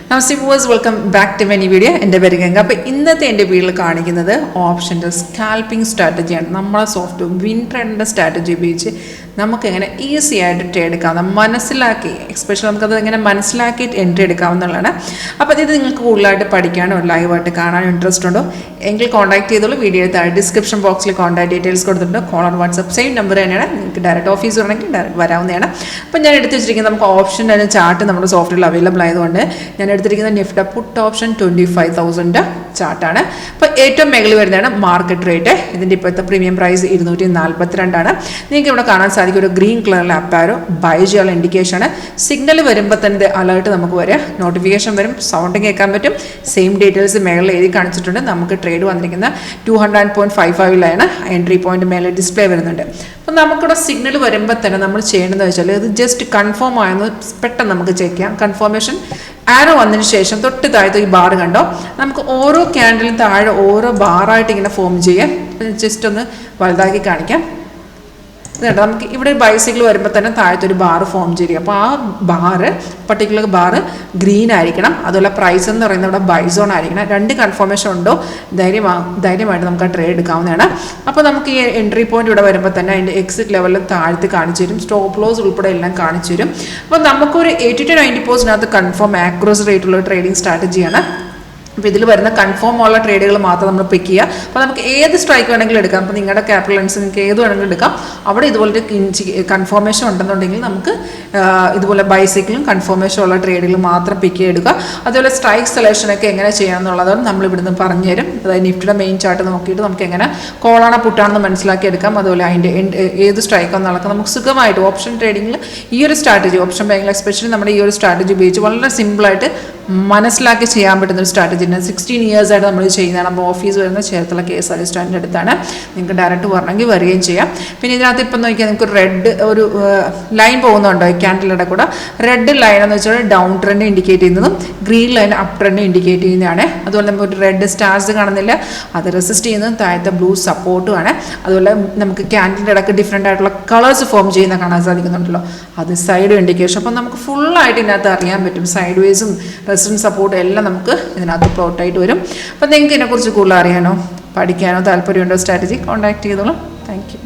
Namaste viewers, welcome back to my video. എൻ്റെ പേര് ഗംഗ. അപ്പോൾ ഇന്നത്തെ എൻ്റെ വീഡിയോയിൽ കാണിക്കുന്നത് ഓപ്ഷൻ്റെ സ്കാൽപ്പിംഗ് സ്ട്രാറ്റജിയാണ്. നമ്മളെ സോഫ്റ്റ് വിൻ ട്രെൻഡിൻ്റെ സ്ട്രാറ്റജി ഉപയോഗിച്ച് നമുക്ക് എങ്ങനെ ഈസി ആയിട്ട് ട്രേഡ് എടുക്കാവുന്ന മനസ്സിലാക്കി, എക്സ്പെഷ്യലി നമുക്കത് എങ്ങനെ മനസ്സിലാക്കിയിട്ട് എൻട്രി എടുക്കാവുന്നതാണ്. അപ്പോൾ ഇത് നിങ്ങൾക്ക് കൂടുതലായിട്ട് പഠിക്കാനോ ലൈവായിട്ട് കാണാനോ ഇൻട്രസ്റ്റ് ഉണ്ടോ എങ്കിൽ കോൺടാക്ട് ചെയ്തോളൂ. വീഡിയോ താഴെ ഡിസ്ക്രിപ്ഷൻ ബോക്സിൽ കോൺടാക്ട് ഡീറ്റെയിൽസ് കൊടുത്തിട്ടുണ്ട്. Call on WhatsApp same number തന്നെയാണ്. നിങ്ങൾക്ക് ഡയറക്റ്റ് ഓഫീസ് വരണമെങ്കിൽ ഡയറക്റ്റ് വരാവുന്നതാണ്. അപ്പോൾ ഞാൻ എടുത്ത് വെച്ചിരിക്കുന്നത് നമുക്ക് ഓപ്ഷൻ അതിന് ചാർട്ട് നമ്മുടെ സോഫ്റ്റ്വെയറിൽ അവൈലബിൾ ആയതുകൊണ്ട് ഞാൻ എടുത്തിരിക്കുന്നത് നിഫ്റ്റി പുട്ട് ഓപ്ഷൻ 25,000 ചാർട്ടാണ്. അപ്പോൾ ഏറ്റവും മേഖല വരുന്നതാണ് മാർക്കറ്റ് റേറ്റ്. ഇതിൻ്റെ ഇപ്പോഴത്തെ പ്രീമിയം പ്രൈസ് 242 നിങ്ങൾക്ക് ഇവിടെ കാണാൻ സാധിക്കും. ഒരു ഗ്രീൻ കളറിലെ അപ്പാരോ ബൈ ചെയ്യാനുള്ള ഇൻഡിക്കേഷനാണ്. സിഗ്നൽ വരുമ്പോൾ തന്നെ അലേർട്ട് നമുക്ക് വരും, നോട്ടിഫിക്കേഷൻ വരും, സൗണ്ട് കേൾക്കാൻ പറ്റും. സെയിം ഡീറ്റെയിൽസ് മേഖല എഴുതി കാണിച്ചിട്ടുണ്ട്. നമുക്ക് ട്രേഡ് വന്നിരിക്കുന്ന 200.55 എൻട്രി പോയിന്റ് മേലെ ഡിസ്പ്ലേ വരുന്നുണ്ട്. അപ്പോൾ നമുക്കിവിടെ സിഗ്നൽ വരുമ്പോൾ തന്നെ നമ്മൾ ചെയ്യേണ്ടതെന്ന് വെച്ചാൽ ഇത് ജസ്റ്റ് കൺഫേം ആയെന്ന് പെട്ടെന്ന് നമുക്ക് ചെക്ക് ചെയ്യാം. കൺഫർമേഷൻ ആരോ വന്നതിന് ശേഷം തൊട്ട് താഴത്തെ ഈ ബാർ കണ്ടോ, നമുക്ക് ഓരോ ക്യാൻഡിലും താഴെ ഓരോ ബാറായിട്ട് ഇങ്ങനെ ഫോം ചെയ്യാം. ജസ്റ്റ് ഒന്ന് വലുതാക്കി കാണിക്കാം. ഇതുണ്ട്, നമുക്ക് ഇവിടെ ഒരു ബൈസിക്കിൾ വരുമ്പോൾ തന്നെ താഴത്തെ ഒരു ബാർ ഫോം ചെയ്യും. അപ്പോൾ ആ ബാറ് പർട്ടിക്കുലർ ബാറ് ഗ്രീൻ ആയിരിക്കണം. അതുപോലെ പ്രൈസ് എന്ന് പറയുന്നത് ഇവിടെ ബൈ സോൺ ആയിരിക്കണം. രണ്ട് കൺഫർമേഷൻ ഉണ്ടോ ധൈര്യമായിട്ട് നമുക്ക് ആ ട്രേഡ് എടുക്കാവുന്നതാണ്. അപ്പോൾ നമുക്ക് ഈ എൻട്രി പോയിന്റ് ഇവിടെ വരുമ്പോൾ തന്നെ അതിൻ്റെ എക്സിറ്റ് ലെവലിൽ താഴ്ത്തി കാണിച്ചു തരും, സ്റ്റോപ്പ് ലോസ് ഉൾപ്പെടെ എല്ലാം കാണിച്ചു തരും. അപ്പോൾ നമുക്കൊരു 80 to 90% കൺഫേം ആക്യുറസി റേറ്റുള്ള ട്രേഡിംഗ് സ്ട്രാറ്റജിയാണ്. അപ്പോൾ ഇതിൽ വരുന്ന കൺഫേം ഉള്ള ട്രേഡുകൾ മാത്രം നമ്മൾ പിക്ക് ചെയ്യുക. അപ്പോൾ നമുക്ക് ഏത് സ്ട്രൈക്ക് വേണമെങ്കിലും എടുക്കാം. അപ്പോൾ നിങ്ങളുടെ ക്യാപിറ്റൽ അനുസരിച്ച് നിങ്ങൾക്ക് ഏത് വേണമെങ്കിലും എടുക്കാം. അവിടെ ഇതുപോലെ കൺഫർമേഷൻ ഉണ്ടെന്നുണ്ടെങ്കിൽ നമുക്ക് ഇതുപോലെ ബൈസിക്കിളും കൺഫർമേഷൻ ഉള്ള ട്രേഡുകൾ മാത്രം പിക്ക് ചെയ്തെടുക്കുക. അതുപോലെ സ്ട്രൈക്ക് സെലക്ഷനൊക്കെ എങ്ങനെ ചെയ്യാമെന്നുള്ളതാണ് നമ്മൾ ഇവിടുന്ന് പറഞ്ഞു തരും. അതായത് നിഫ്റ്റിയുടെ മെയിൻ ചാർട്ട് നോക്കിയിട്ട് നമുക്ക് എങ്ങനെ കോളാണോ പുട്ടാണെന്ന് മനസ്സിലാക്കി എടുക്കാം. അതുപോലെ അതിൻ്റെ ഏത് സ്ട്രൈക്കാണെന്നുള്ളത് നമുക്ക് സുഖമായിട്ട് ഓപ്ഷൻ ട്രേഡിങ്ങിൽ ഈ ഒരു സ്ട്രാറ്റജി, ഓപ്ഷൻ ബാങ്കിൽ എസ്പെഷ്യലി നമ്മുടെ ഈ ഒരു സ്ട്രാറ്റജി ഉപയോഗിച്ച് വളരെ സിമ്പിളായിട്ട് മനസ്സിലാക്കി ചെയ്യാൻ പറ്റുന്ന ഒരു സ്ട്രാറ്റജി. 16 years ആയിട്ട് നമ്മൾ ചെയ്യുന്നതാണ്. അപ്പോൾ ഓഫീസ് വരുന്ന ചേർത്തുള്ള KSRTC സ്റ്റാൻഡിൻ്റെ അടുത്താണ്. നിങ്ങൾക്ക് ഡയറക്റ്റ് വരണമെങ്കിൽ വരികയും ചെയ്യാം. പിന്നെ ഇതിനകത്ത് ഇപ്പം നോക്കിയാൽ നിങ്ങൾക്ക് റെഡ് ഒരു ലൈൻ പോകുന്നുണ്ടോ ഈ ക്യാൻഡിലിടെ കൂടെ. റെഡ് ലൈൻ എന്ന് വെച്ചാൽ ഡൗൺ ട്രെൻഡ് ഇൻഡിക്കേറ്റ് ചെയ്യുന്നതും green line up trend indicate ചെയ്യുന്നതാണ്. അതുപോലെ നമുക്ക് ഒരു റെഡ് സ്റ്റാർസ് കാണുന്നില്ല, അത് റെസിസ്റ്റ് ചെയ്യുന്നതും താഴത്തെ ബ്ലൂ സപ്പോർട്ടുമാണ്. അതുപോലെ നമുക്ക് ക്യാൻഡിലിൻ്റെ ഇടയ്ക്ക് ഡിഫറെൻ്റ് ആയിട്ടുള്ള കളേഴ്സ് ഫോം ചെയ്യുന്ന കാണാൻ സാധിക്കുന്നുണ്ടല്ലോ, അത് സൈഡ് ഇൻഡിക്കേഷൻ. അപ്പം നമുക്ക് ഫുള്ളായിട്ട് ഇതിനകത്ത് അറിയാൻ പറ്റും. സൈഡ് വേസും റെസിസ്റ്റൻസ് സപ്പോർട്ടും എല്ലാം നമുക്ക് ഇതിനകത്ത് പ്ലോട്ടായിട്ട് വരും. അപ്പോൾ നിങ്ങൾക്ക് ഇതിനെക്കുറിച്ച് കൂടുതൽ അറിയാനോ പഠിക്കാനോ താല്പര്യമുണ്ടോ സ്ട്രാറ്റജി കോൺടാക്ട് ചെയ്തോളൂ. Thank you.